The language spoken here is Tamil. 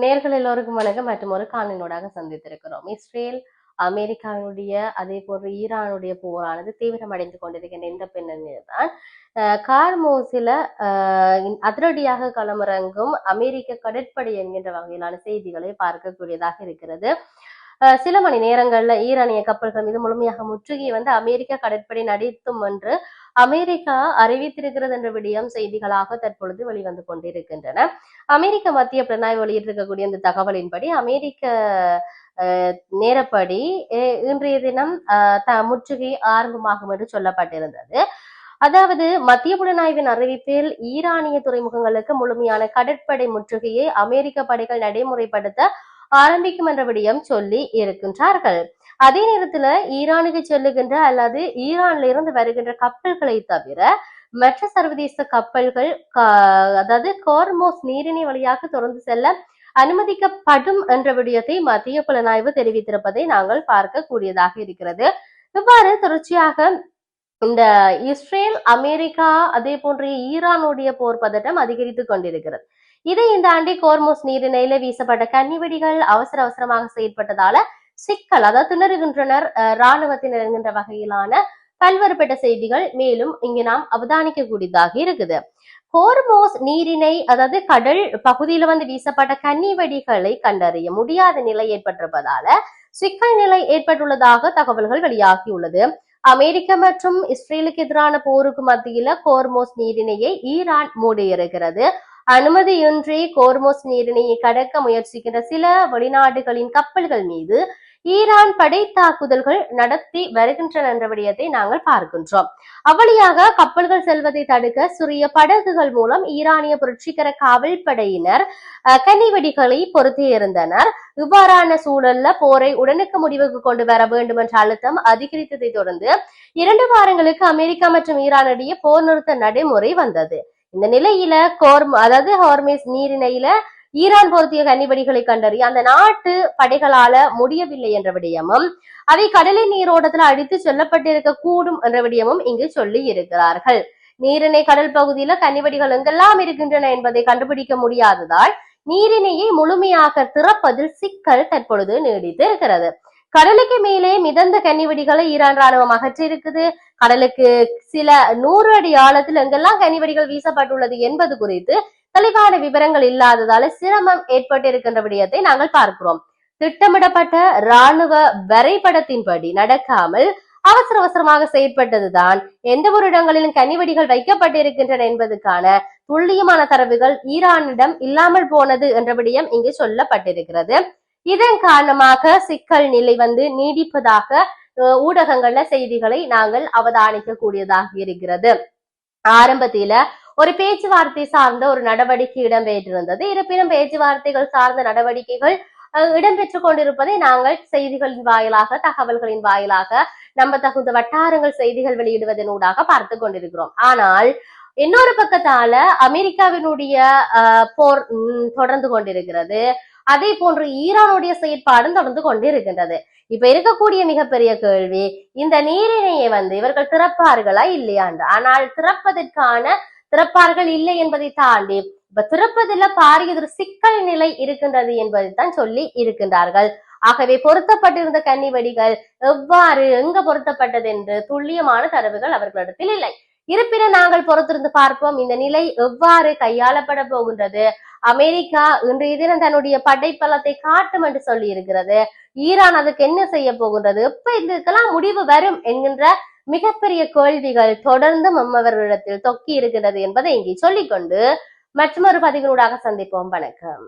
நேர்கள் எல்லோருக்கும் வணக்கம். மற்றும் ஒரு காணொளியோடாக சந்தித்திருக்கிறோம். இஸ்ரேல் அமெரிக்காவினுடைய அதே போன்று ஈரானுடைய போரானது தீவிரமடைந்து கொண்டிருக்கின்ற இந்த பின்னணியில் தான் கார்மோசில அதிரடியாக களமிறங்கும் அமெரிக்க கடற்படை என்கின்ற வகையிலான செய்திகளை பார்க்கக்கூடியதாக இருக்கிறது. சில மணி நேரங்கள்ல ஈரானிய கப்பல்கள் மீது முழுமையாக முற்றுகையை அமெரிக்க கடற்படை நடித்தும் என்று அமெரிக்கா அறிவித்திருக்கிறது என்ற விடயம் செய்திகளாக தற்பொழுது வெளிவந்து கொண்டிருக்கின்றன. அமெரிக்க மத்திய புலனாய்வு வெளியிட்டிருக்கக்கூடிய இந்த தகவலின்படி அமெரிக்க நேரப்படி இன்றைய தினம் முற்றுகை ஆரம்பமாகும் என்று சொல்லப்பட்டிருந்தது. அதாவது மத்திய புலனாய்வின் அறிவிப்பில் ஈரானிய துறைமுகங்களுக்கு முழுமையான கடற்படை முற்றுகையை அமெரிக்க படைகள் நடைமுறைப்படுத்த ஆரம்பிக்கும் என்ற விடயம் சொல்லி இருக்கின்றார்கள். அதே நேரத்துல ஈரானுக்கு செல்லுகின்ற அல்லது ஈரான்ல இருந்து வருகின்ற கப்பல்களை தவிர மற்ற சர்வதேச கப்பல்கள் அதாவது கார்மோஸ் நீரிணை வழியாக தொடர்ந்து செல்ல அனுமதிக்கப்படும் என்ற விடயத்தை மத்திய புலனாய்வு தெரிவித்திருப்பதை நாங்கள் பார்க்க கூடியதாக இருக்கிறது. இவ்வாறு தொடர்ச்சியாக இந்த இஸ்ரேல் அமெரிக்கா அதே போன்ற ஈரானுடைய போர் பதட்டம் அதிகரித்துக் கொண்டிருக்கிறது. இதை இந்த ஆண்டை கோர்மோஸ் நீரிணையில வீசப்பட்ட கன்னிவெடிகள் அவசரமாக செயற்பட்டதால சிக்கல், அதாவது திணறுகின்றனர் இராணுவத்தினர் என்கின்ற வகையிலான பல்வேறுபட்ட செய்திகள் மேலும் இங்கு நாம் அவதானிக்க கூடியதாக இருக்குது. ஹோர்மோஸ் நீரிணை அதாவது கடல் பகுதியில வீசப்பட்ட கன்னிவெடிகளை கண்டறிய முடியாத நிலை ஏற்பட்டிருப்பதால சிக்கல் நிலை ஏற்பட்டுள்ளதாக தகவல்கள் வெளியாகியுள்ளது. அமெரிக்கா மற்றும் இஸ்ரேலுக்கு எதிரான போருக்கு மத்தியில கோர்மோஸ் நீரிணையை ஈரான் மூடியிருக்கிறது. அனுமதியின்றி கோர்மோஸ் நீரிணையை கடக்க முயற்சிக்கின்ற சில வெளிநாடுகளின் கப்பல்கள் மீது ஈரான் படை தாக்குதல்கள் நடத்தி வருகின்றன என்ற விடயத்தை நாங்கள் பார்க்கின்றோம். அவ்வழியாக கப்பல்கள் செல்வதை தடுக்க சிறிய படகுகள் மூலம் ஈரானிய புரட்சிகர காவல் படையினர் கன்னிவெடிகளை பொருத்தியிருந்தனர். இவ்வாறான சூழல்ல போரை உடனுக்கு முடிவுக்கு கொண்டு வர வேண்டும் என்ற அழுத்தம் அதிகரித்ததை தொடர்ந்து 2 வாரங்களுக்கு அமெரிக்கா மற்றும் ஈரான் இடையே போர் நிறுத்த நடைமுறை வந்தது. இந்த நிலையில அதாவது ஹார்மேஸ் நீரிணையில ஈரான் பொருத்திய கன்னிவெடிகளை கண்டறிய அந்த நாட்டு படைகளால முடியவில்லை என்ற விடயமும் அவை கடலின் நீரோட்டத்தில் அடித்து செல்லப்பட்டிருக்க கூடும் என்ற விடயமும் இங்கு சொல்லி இருக்கிறார்கள். நீரிணை கடல் பகுதியில கன்னிவெடிகள் எங்கெல்லாம் இருக்கின்றன என்பதை கண்டுபிடிக்க முடியாததால் நீரிணையை முழுமையாக திறப்பதில் சிக்கல் தற்பொழுது நீடித்து இருக்கிறது. கடலுக்கு மேலே மிதந்த கன்னிவெடிகளை ஈரான் ராணுவம் அகற்றி இருக்குது. கடலுக்கு சில 100 அடி ஆழத்தில் எங்கெல்லாம் கன்னிவெடிகள் வீசப்பட்டுள்ளது என்பது குறித்து தெளிவான விவரங்கள் இல்லாததால சிரமம் ஏற்பட்டிருக்கின்ற விடயத்தை நாங்கள் பார்க்கிறோம். திட்டமிடப்பட்ட இராணுவ வரைபடத்தின்படி நடக்காமல் அவசரமாக செயற்பட்டதுதான் எந்த ஒரு இடங்களிலும் கன்னிவெடிகள் வைக்கப்பட்டிருக்கின்றன என்பதற்கான துல்லியமான தரவுகள் ஈரானிடம் இல்லாமல் போனது என்ற விடயம் இங்கு சொல்லப்பட்டிருக்கிறது. இதன் காரணமாக சிக்கல் நிலை நீடிப்பதாக ஊடகங்கள்ல செய்திகளை நாங்கள் அவதானிக்க கூடியதாக இருக்கிறது. ஆரம்பத்தில ஒரு பேச்சுவார்த்தை சார்ந்த ஒரு நடவடிக்கை இடம்பெற்றிருந்தது. இருப்பினும் பேச்சுவார்த்தைகள் சார்ந்த நடவடிக்கைகள் இடம்பெற்றுக் கொண்டிருப்பதை நாங்கள் செய்திகளின் வாயிலாக தகவல்களின் வாயிலாக நம்ம தகுந்த வட்டாரங்கள் செய்திகள் வெளியிடுவதன் ஊடாக பார்த்து கொண்டிருக்கிறோம். ஆனால் இன்னொரு பக்கத்தால அமெரிக்காவினுடைய போர் தொடர்ந்து கொண்டிருக்கிறது. அதே போன்று ஈரானுடைய செயற்பாடும் தொடர்ந்து கொண்டிருக்கின்றது. இப்ப இருக்கக்கூடிய மிகப்பெரிய கேள்வி, இந்த நீரிணையை இவர்கள் திறப்பார்களா இல்லையாண்டு. ஆனால் திறப்பார்கள் இல்லை என்பதை தாண்டி இப்ப திறப்பதில் பாரிய சிக்கல் நிலை இருக்கின்றது என்பதை தான் சொல்லி இருக்கின்றார்கள். ஆகவே பொருத்தப்பட்டிருந்த கன்னிவெடிகள் எவ்வாறு எங்க பொருத்தப்பட்டது என்று துல்லியமான தரவுகள் அவர்களிடத்தில் இல்லை. இருப்பினும் நாங்கள் பொறுத்திருந்து பார்ப்போம் இந்த நிலை எவ்வாறு கையாளப்பட போகின்றது. அமெரிக்கா இன்றைய தினம் தன்னுடைய படைப்பலத்தை காட்டும் என்று சொல்லி இருக்கிறது. ஈரான் அதுக்கு என்ன செய்ய போகின்றது, எப்ப இதுக்கெல்லாம் முடிவு வரும் என்கின்ற மிகப்பெரிய கேள்விகள் தொடர்ந்து நம்மவர்களிடத்தில் தொக்கி இருக்கிறது என்பதை இங்கே சொல்லிக்கொண்டு மற்றொரு பதிவினூடாக சந்திப்போம். வணக்கம்.